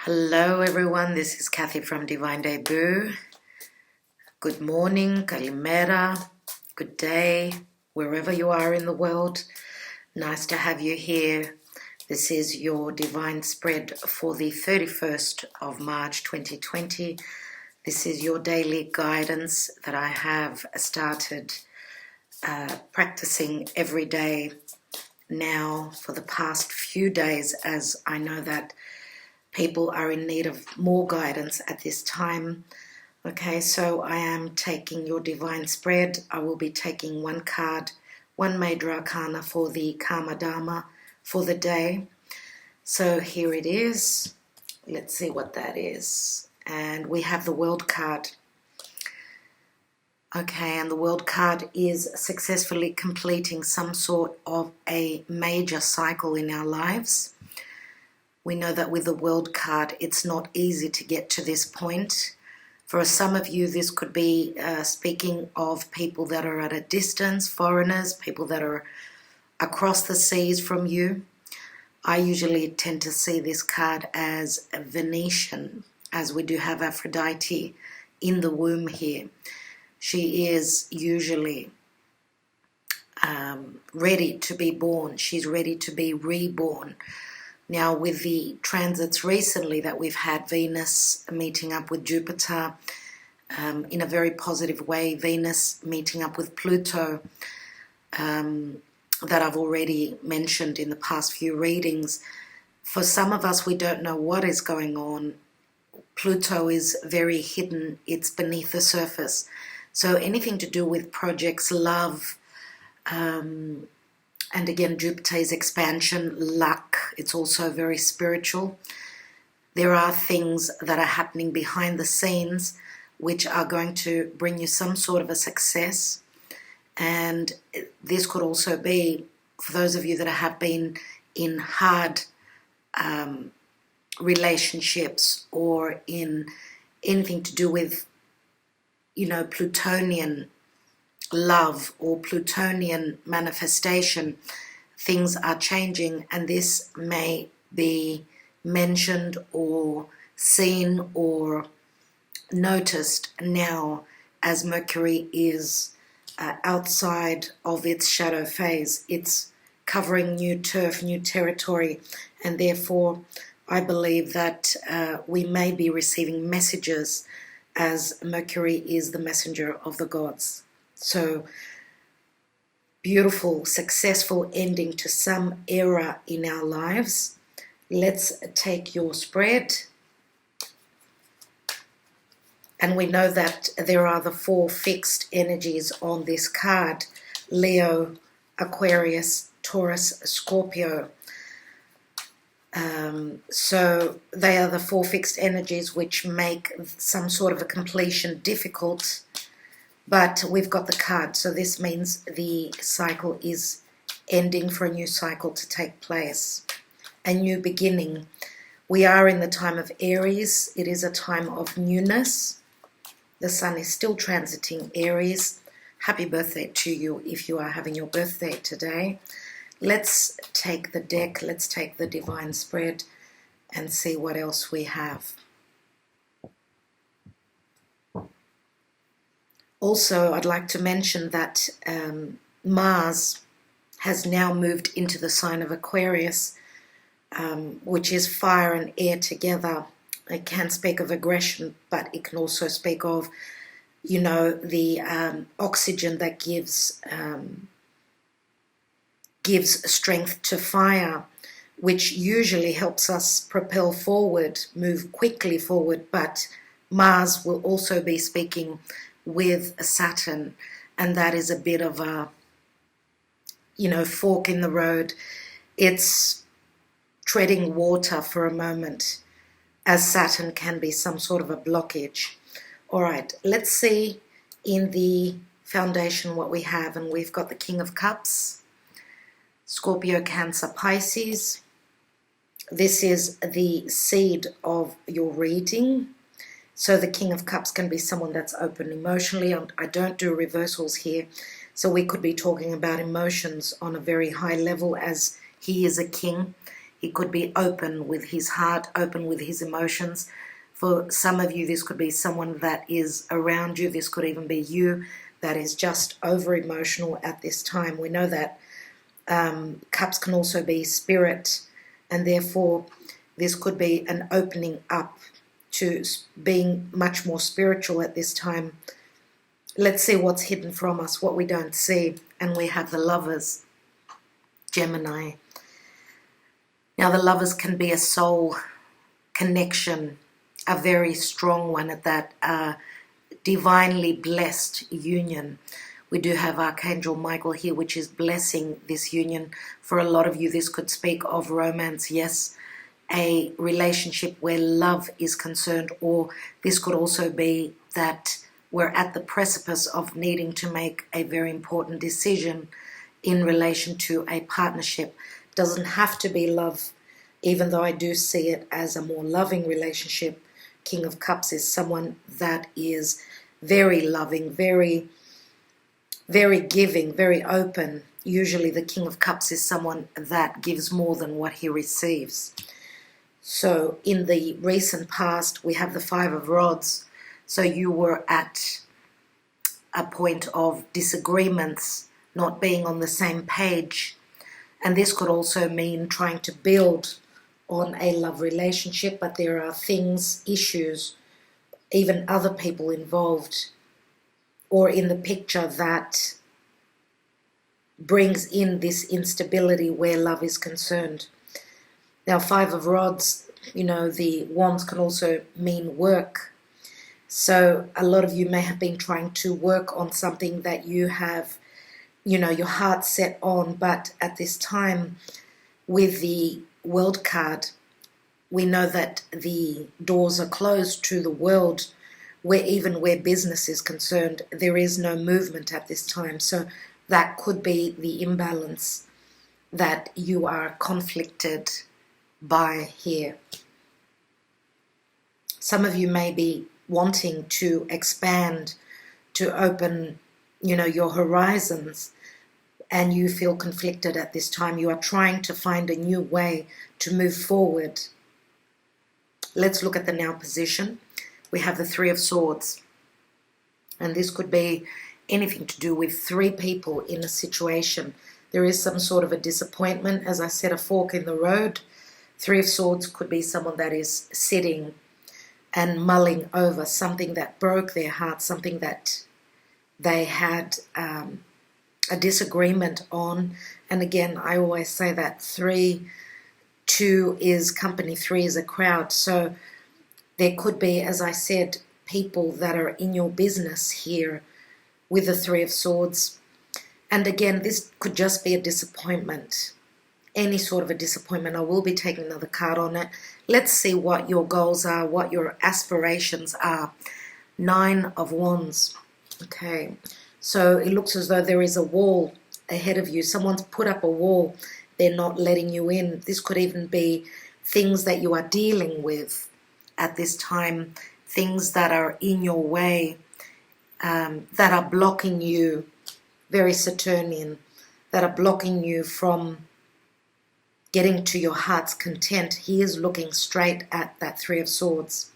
Hello everyone, this is Kathy from Divine Debut. Good morning, kalimera, good day, wherever you are in the world. Nice to have you here. This is your divine spread for the 31st of March 2020. This is your daily guidance that I have started practicing every day now for the past few days, as I know that people are in need of more guidance at this time. Okay, so I am taking your divine spread. I will be taking one card, one major arcana for the Karma Dharma for the day. So here it is. Let's see what that is. And we have the World card. Okay, and the World card is successfully completing some sort of a major cycle in our lives. We know that with the World card, it's not easy to get to this point. For some of you, this could be speaking of people that are at a distance, foreigners, people that are across the seas from you. I usually tend to see this card as a Venetian, as we do have Aphrodite in the womb here. She is usually ready to be born. She's ready to be reborn. Now, with the transits recently that we've had, Venus meeting up with Jupiter in a very positive way, Venus meeting up with Pluto, that I've already mentioned in the past few readings. For some of us, we don't know what is going on. Pluto is very hidden. It's beneath the surface. So anything to do with projects, love, and again, Jupiter's expansion, luck, it's also very spiritual. There are things that are happening behind the scenes which are going to bring you some sort of a success. And this could also be, for those of you that have been in hard relationships or in anything to do with, Plutonian love or Plutonian manifestation, things are changing, and this may be mentioned or seen or noticed now as Mercury is outside of its shadow phase. It's covering new turf, new territory, and therefore I believe that we may be receiving messages as Mercury is the messenger of the gods. So, beautiful, successful ending to some era in our lives. Let's take your spread. And we know that there are the four fixed energies on this card: Leo, Aquarius, Taurus, Scorpio. So they are the four fixed energies which make some sort of a completion difficult. But we've got the card, so this means the cycle is ending for a new cycle to take place. A new beginning. We are in the time of Aries. It is a time of newness. The sun is still transiting Aries. Happy birthday to you if you are having your birthday today. Let's take the deck, let's take the divine spread and see what else we have. Also, I'd like to mention that Mars has now moved into the sign of Aquarius, which is fire and air together. It can speak of aggression, but it can also speak of, the oxygen that gives strength to fire, which usually helps us propel forward, move quickly forward. But Mars will also be speaking with Saturn, and that is a bit of a, fork in the road. It's treading water for a moment, as Saturn can be some sort of a blockage. All right, let's see in the foundation what we have, and we've got the King of Cups, Scorpio, Cancer, Pisces. This is the seed of your reading. So the King of Cups can be someone that's open emotionally. I don't do reversals here. So we could be talking about emotions on a very high level, as he is a king. He could be open with his heart, open with his emotions. For some of you, this could be someone that is around you. This could even be you that is just over-emotional at this time. We know that cups can also be spirit, and therefore this could be an opening up to being much more spiritual at this time. Let's see what's hidden from us, what we don't see. And we have the Lovers, Gemini. Now the Lovers can be a soul connection, a very strong one at that, divinely blessed union. We do have Archangel Michael here, which is blessing this union. For a lot of you, this could speak of romance, yes, a relationship where love is concerned, or this could also be that we're at the precipice of needing to make a very important decision in relation to a partnership. Doesn't have to be love, even though I do see it as a more loving relationship. King of Cups is someone that is very loving, very, very giving, very open. Usually the King of Cups is someone that gives more than what he receives. So in the recent past, we have the Five of Rods. So you were at a point of disagreements, not being on the same page. And this could also mean trying to build on a love relationship, but there are things, issues, even other people involved or in the picture that brings in this instability where love is concerned. Now, Five of Rods, you know, the wands can also mean work. So a lot of you may have been trying to work on something that you have, you know, your heart set on, but at this time with the World card, we know that the doors are closed to the world, where even where business is concerned, there is no movement at this time. So that could be the imbalance that you are conflicted by here. Some of you may be wanting to expand, to open, you know, your horizons, and you feel conflicted at this time. You are trying to find a new way to move forward. Let's look at the now position. We have the Three of Swords, and this could be anything to do with three people in a situation. There is some sort of a disappointment, as I said, a fork in the road. Three of Swords could be someone that is sitting and mulling over something that broke their heart, something that they had a disagreement on. And again, I always say that 3, 2 is company, 3 is a crowd. So there could be, as I said, people that are in your business here with the Three of Swords. And again, this could just be a disappointment, any sort of a disappointment. I will be taking another card on it. Let's see what your goals are, what your aspirations are. 9 of Wands. Okay, so it looks as though there is a wall ahead of you. Someone's put up a wall. They're not letting you in. This could even be things that you are dealing with at this time, things that are in your way, that are blocking you, very Saturnian, that are blocking you from getting to your heart's content. He is looking straight at that Three of Swords.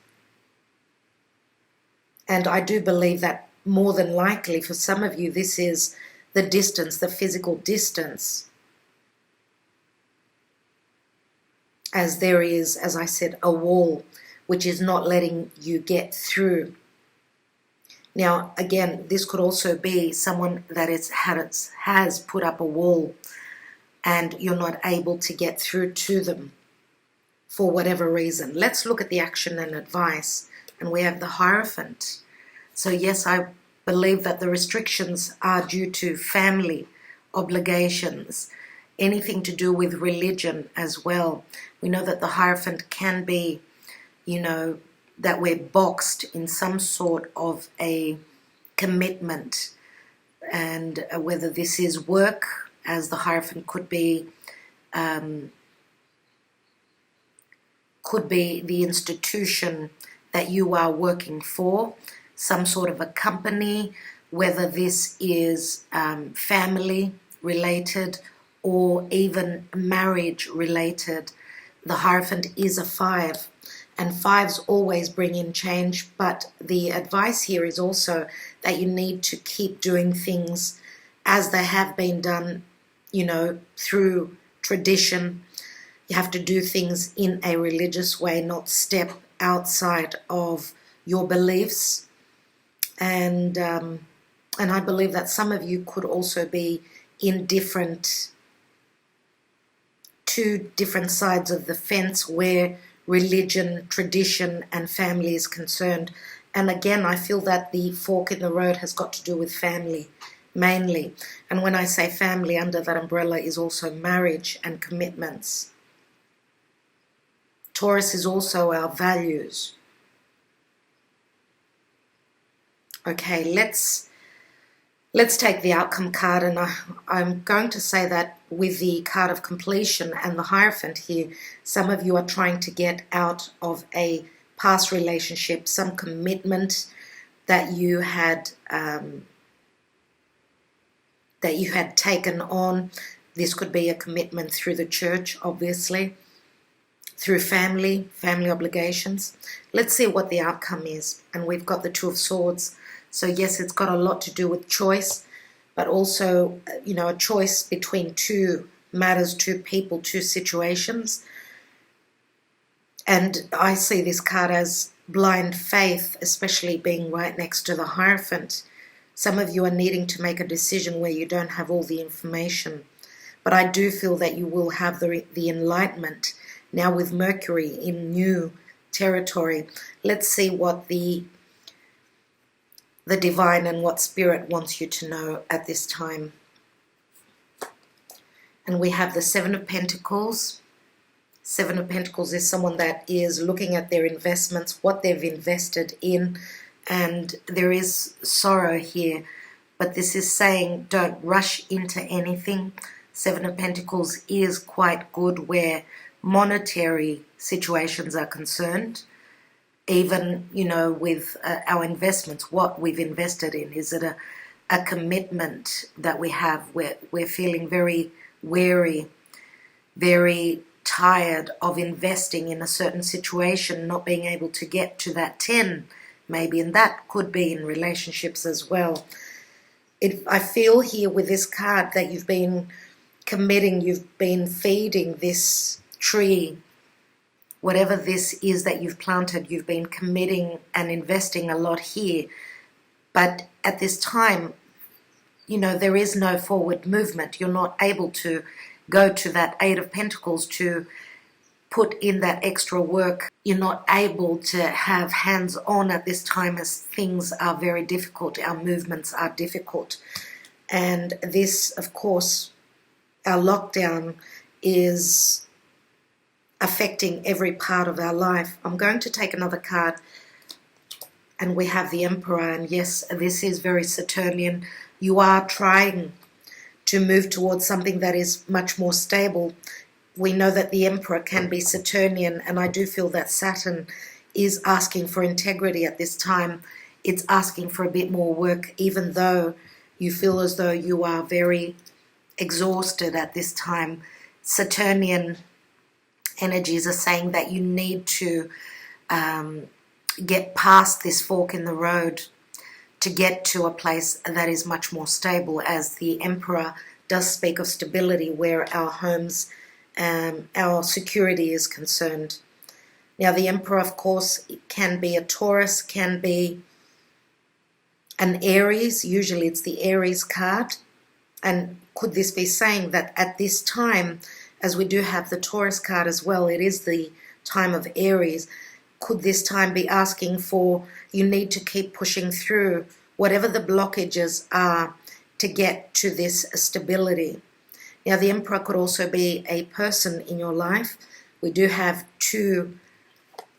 And I do believe that more than likely for some of you, this is the distance, the physical distance. As there is, as I said, a wall which is not letting you get through. Now, again, this could also be someone that has put up a wall and you're not able to get through to them for whatever reason. Let's look at the action and advice. And we have the Hierophant. So yes, I believe that the restrictions are due to family obligations, anything to do with religion as well. We know that the Hierophant can be, you know, that we're boxed in some sort of a commitment, and whether this is work, as the Hierophant could be the institution that you are working for, some sort of a company, whether this is family related or even marriage related. the Hierophant is a 5, and 5s always bring in change, but the advice here is also that you need to keep doing things as they have been done, you know, through tradition. You have to do things in a religious way, not step outside of your beliefs. And I believe that some of you could also be in two different sides of the fence where religion, tradition, and family is concerned. And again, I feel that the fork in the road has got to do with family, mainly. And when I say family, under that umbrella is also marriage and commitments. Taurus is also our values. Okay, let's take the outcome card, and I'm going to say that with the card of completion and the Hierophant here, some of you are trying to get out of a past relationship, some commitment that you had taken on. This could be a commitment through the church, obviously, through family obligations. Let's see what the outcome is. And we've got the Two of Swords. So yes, it's got a lot to do with choice, but also, you know, a choice between two matters, two people, two situations. And I see this card as blind faith, especially being right next to the Hierophant. Some of you are needing to make a decision where you don't have all the information. But I do feel that you will have the enlightenment now with Mercury in new territory. Let's see what the divine and what spirit wants you to know at this time. And we have the Seven of Pentacles. Seven of Pentacles is someone that is looking at their investments, what they've invested in, and there is sorrow here, but this is saying don't rush into anything. Seven of Pentacles is quite good where monetary situations are concerned. Even, you know, with our investments, what we've invested in. Is it a commitment that we have? We're feeling very wary, very tired of investing in a certain situation, not being able to get to that 10 maybe, and that could be in relationships as well. I feel here with this card that you've been committing, you've been feeding this tree. Whatever this is that you've planted, you've been committing and investing a lot here. But at this time, you know, there is no forward movement. You're not able to go to that Eight of Pentacles to put in that extra work. You're not able to have hands-on at this time as things are very difficult. Our movements are difficult. And this, of course, our lockdown is affecting every part of our life. I'm going to take another card, and we have the Emperor, and yes, this is very Saturnian. You are trying to move towards something that is much more stable. We know that the Emperor can be Saturnian, and I do feel that Saturn is asking for integrity at this time. It's asking for a bit more work, even though you feel as though you are very exhausted at this time. Saturnian energies are saying that you need to get past this fork in the road to get to a place that is much more stable, as the Emperor does speak of stability where our homes, our security is concerned. Now the Emperor, of course, can be a Taurus, can be an Aries. Usually it's the Aries card. And could this be saying that at this time, as we do have the Taurus card as well, it is the time of Aries. Could this time be asking for, you need to keep pushing through whatever the blockages are to get to this stability. Now the Emperor could also be a person in your life. We do have two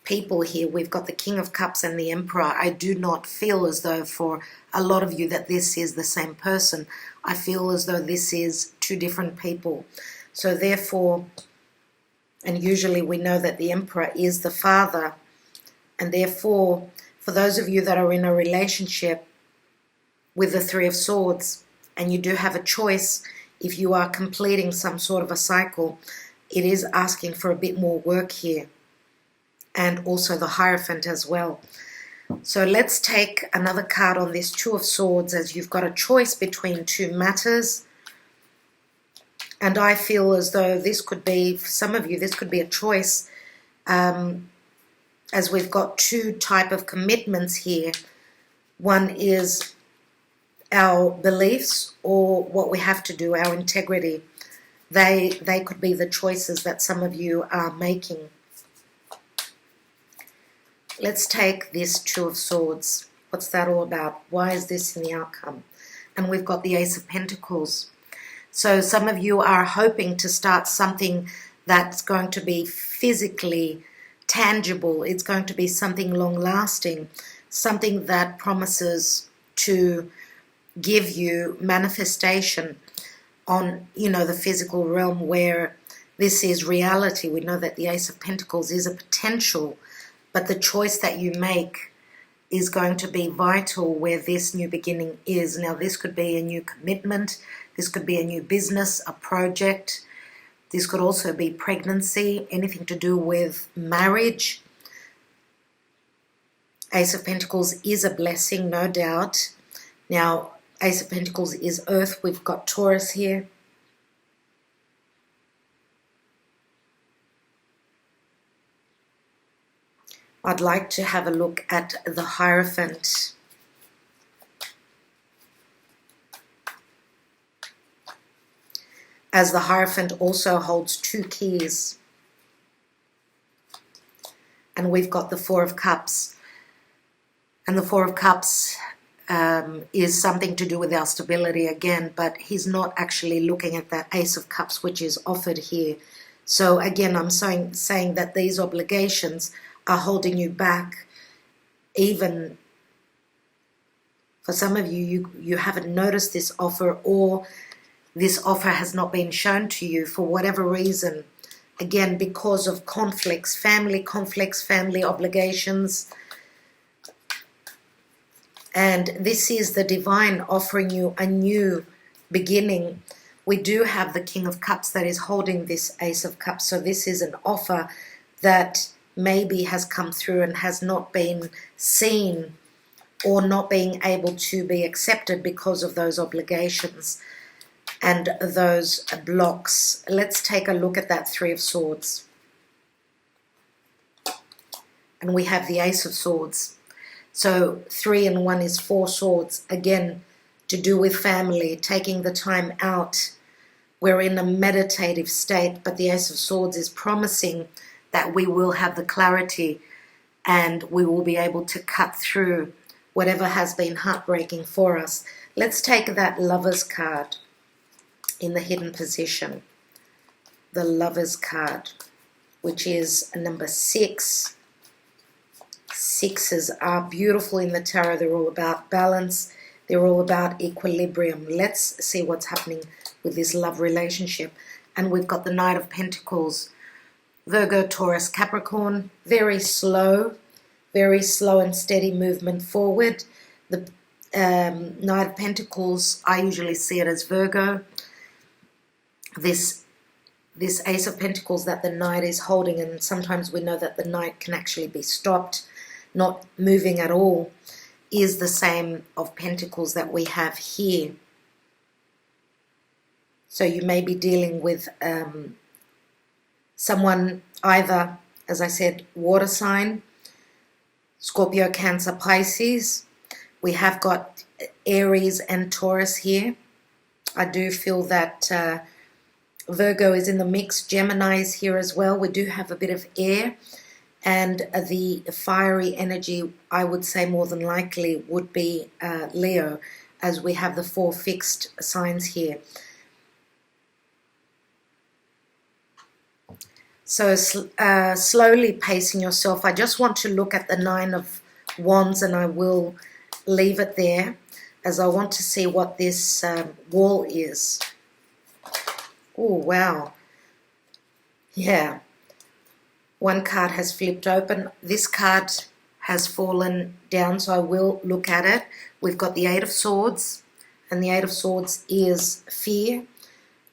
people here. We've got the King of Cups and the Emperor. I do not feel as though for a lot of you that this is the same person. I feel as though this is two different people. So therefore, and usually we know that the Emperor is the father, and therefore, for those of you that are in a relationship with the Three of Swords, and you do have a choice if you are completing some sort of a cycle, it is asking for a bit more work here, and also the Hierophant as well. So let's take another card on this Two of Swords, as you've got a choice between two matters. And I feel as though this could be, for some of you, this could be a choice, as we've got two type of commitments here. One is our beliefs, or what we have to do, our integrity. They could be the choices that some of you are making. Let's take this Two of Swords. What's that all about? Why is this in the outcome? And we've got the Ace of Pentacles. So some of you are hoping to start something that's going to be physically tangible. It's going to be something long-lasting, something that promises to give you manifestation on, the physical realm, where this is reality. We know that the Ace of Pentacles is a potential, but the choice that you make is going to be vital where this new beginning is. Now, this could be a new commitment. This could be a new business, a project. This could also be pregnancy, anything to do with marriage. Ace of Pentacles is a blessing, no doubt. Now, Ace of Pentacles is Earth. We've got Taurus here. I'd like to have a look at the Hierophant. As the Hierophant also holds two keys. And we've got the Four of Cups. And the Four of Cups is something to do with our stability again, but he's not actually looking at that Ace of Cups, which is offered here. So again, I'm saying that these obligations are holding you back. Even for some of you, you haven't noticed this offer, or this offer has not been shown to you for whatever reason. Again, because of conflicts, family obligations. And this is the divine offering you a new beginning. We do have the King of Cups that is holding this Ace of Cups. So this is an offer that maybe has come through and has not been seen, or not being able to be accepted because of those obligations and those blocks. Let's take a look at that Three of Swords. And we have the Ace of Swords. So 3 and 1 is 4 swords. Again, to do with family, taking the time out. We're in a meditative state, but the Ace of Swords is promising that we will have the clarity and we will be able to cut through whatever has been heartbreaking for us. Let's take that Lovers card in the hidden position. The Lovers card, which is number 6. Sixes are beautiful in the tarot. They're all about balance. They're all about equilibrium. Let's see what's happening with this love relationship. And we've got the Knight of Pentacles. Virgo, Taurus, Capricorn. Very slow and steady movement forward. The Knight of Pentacles, I usually see it as Virgo. This Ace of Pentacles that the Knight is holding, and sometimes we know that the Knight can actually be stopped, not moving at all, is the same of Pentacles that we have here. So you may be dealing with someone either, as I said, water sign, Scorpio, Cancer, Pisces. We have got Aries and Taurus here. I do feel that Virgo is in the mix. Gemini is here as well. We do have a bit of air. And the fiery energy, I would say more than likely, would be Leo, as we have the 4 fixed signs here. So slowly pacing yourself. I just want to look at the 9 of Wands, and I will leave it there, as I want to see what this wall is. Oh, wow. Yeah. One card has flipped open. This card has fallen down, so I will look at it. We've got the 8 of Swords, and the 8 of Swords is fear.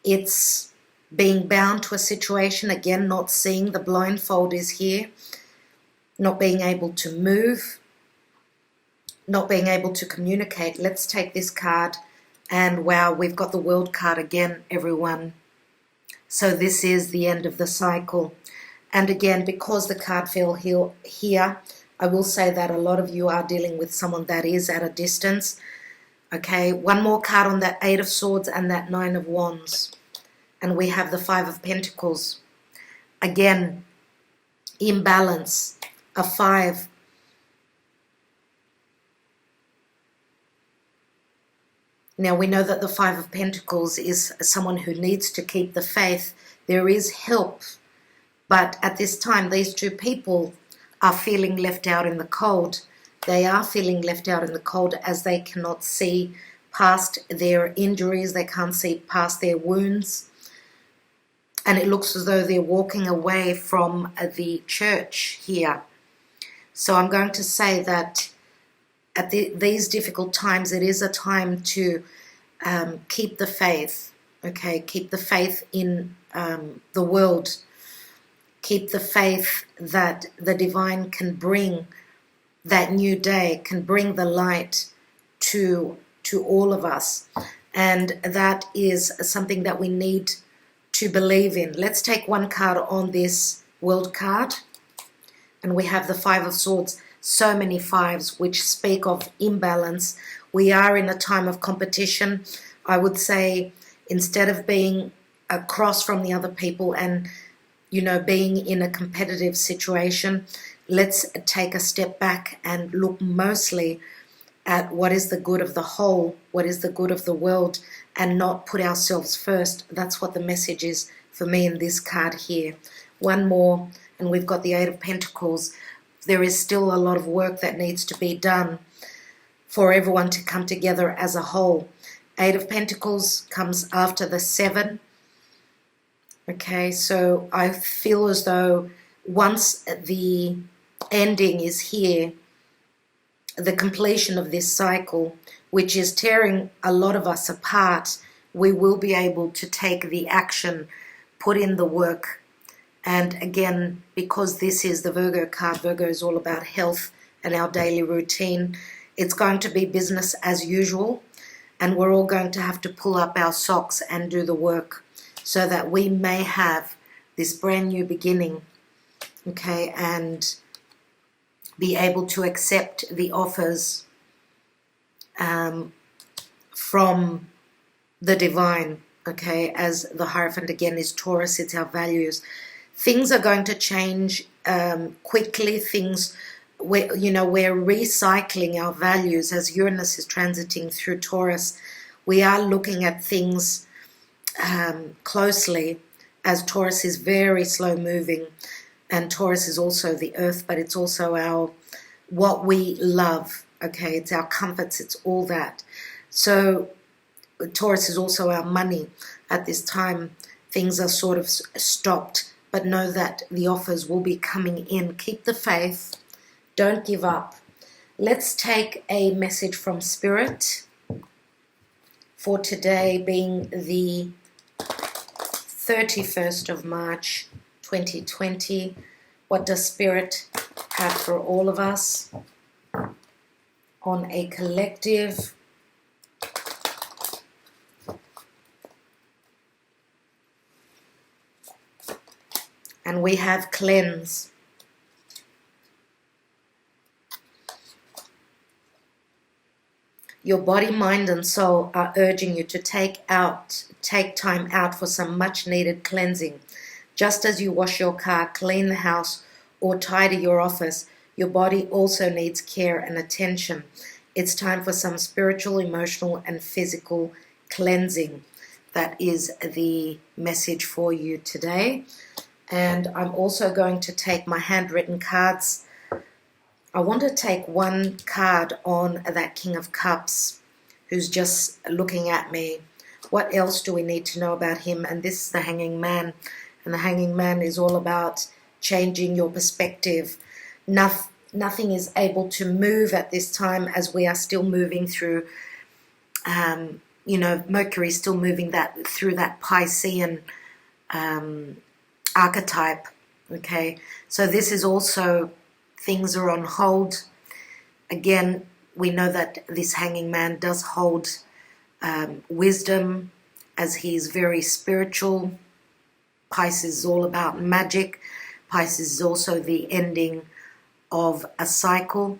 It's being bound to a situation, again, not seeing, the blindfold is here, not being able to move, not being able to communicate. Let's take this card, and wow, we've got the World card again, everyone. So this is the end of the cycle. And again, because the card fell here, I will say that a lot of you are dealing with someone that is at a distance. Okay, one more card on that Eight of Swords and that Nine of Wands. And we have the Five of Pentacles. Again, imbalance, a 5. Now we know that the Five of Pentacles is someone who needs to keep the faith. There is help. But at this time, these two people are feeling left out in the cold. They are feeling left out in the cold as they cannot see past their injuries. They can't see past their wounds. And it looks as though they're walking away from the church here. So I'm going to say that at these difficult times, it is a time to keep the faith. Okay, keep the faith in the world. Keep the faith that the divine can bring that new day, can bring the light to all of us. And that is something that we need to believe in. Let's take one card on this World card. And we have the Five of Swords. So many fives which speak of imbalance. We are in a time of competition. I would say instead of being across from the other people and, you know, being in a competitive situation, let's take a step back and look mostly at what is the good of the whole, what is the good of the world, and not put ourselves first. That's what the message is for me in this card here. One more, and we've got the Eight of Pentacles. There is still a lot of work that needs to be done for everyone to come together as a whole. Eight of Pentacles comes after the 7. Okay, so I feel as though once the ending is here, the completion of this cycle, which is tearing a lot of us apart, we will be able to take the action, put in the work. And again, because this is the Virgo card, Virgo is all about health and our daily routine. It's going to be business as usual, and we're all going to have to pull up our socks and do the work so that we may have this brand new beginning, okay, and be able to accept the offers from the divine, okay, as the Hierophant again is Taurus, it's our values. Things are going to change quickly. Things, we're recycling our values as Uranus is transiting through Taurus. We are looking at things closely as Taurus is very slow moving, and Taurus is also the earth, but it's also what we love, okay, it's our comforts, it's all that. So Taurus is also our money. At this time, things are sort of stopped, but know that the offers will be coming in. Keep the faith, don't give up. Let's take a message from Spirit for today, being the 31st of March 2020. What does Spirit have for all of us on a collective? And we have cleanse. Your body, mind, and soul are urging you to take time out for some much needed cleansing. Just as you wash your car, clean the house, or tidy your office, your body also needs care and attention. It's time for some spiritual, emotional, and physical cleansing. That is the message for you today. And I'm also going to take my handwritten cards. I want to take one card on that King of Cups who's just looking at me. What else do we need to know about him? And this is the Hanging Man. And the Hanging Man is all about changing your perspective. Nothing is able to move at this time as we are still moving through, Mercury is still moving through that Piscean archetype. Okay, so this is also, things are on hold. Again, we know that this hanging man does hold wisdom, as he's very spiritual. Pisces is all about magic. Pisces is also the ending of a cycle.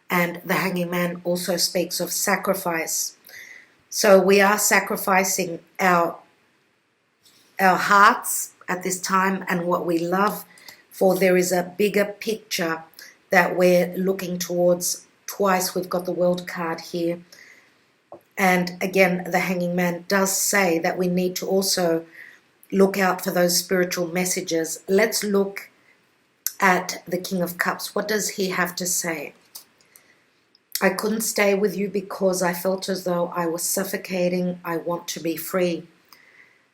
And the hanging man also speaks of sacrifice. So we are sacrificing our hearts at this time and what we love, for there is a bigger picture that we're looking towards. Twice we've got the World card here. And again, the hanging man does say that we need to also look out for those spiritual messages. Let's look at the King of Cups. What does he have to say? I couldn't stay with you because I felt as though I was suffocating. I want to be free.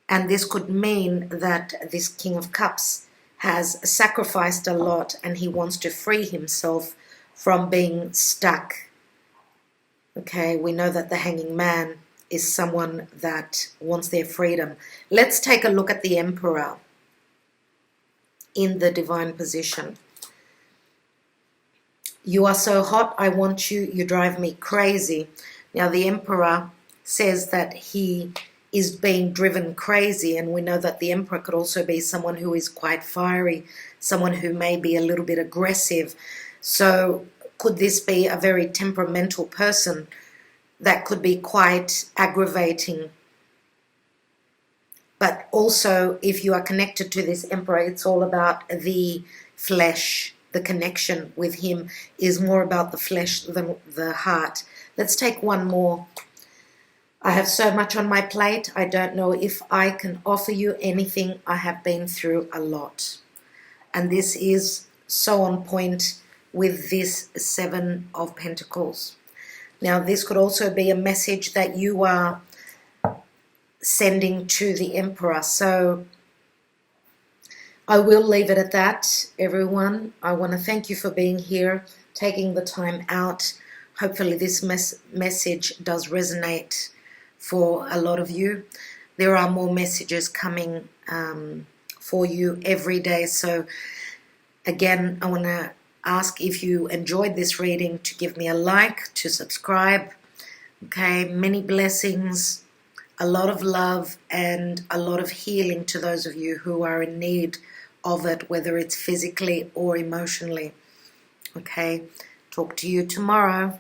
And this could mean that this King of Cups has sacrificed a lot and he wants to free himself from being stuck. Okay, we know that the hanging man is someone that wants their freedom. Let's take a look at the Emperor in the divine position. You are so hot, I want you, you drive me crazy. Now the Emperor says that he is being driven crazy, and we know that the Emperor could also be someone who is quite fiery, someone who may be a little bit aggressive. So could this be a very temperamental person that could be quite aggravating? But also, if you are connected to this Emperor, it's all about the flesh. The connection with him is more about the flesh than the heart. Let's take one more. I have so much on my plate. I don't know if I can offer you anything. I have been through a lot. And this is so on point with this Seven of Pentacles. Now, this could also be a message that you are sending to the Emperor. So I will leave it at that, everyone. I want to thank you for being here, taking the time out. Hopefully this message does resonate for a lot of you. There are more messages coming for you every day. So again, I want to ask, if you enjoyed this reading, to give me a like, to subscribe. Okay, many blessings, a lot of love, and a lot of healing to those of you who are in need of it, whether it's physically or emotionally. Okay, talk to you tomorrow.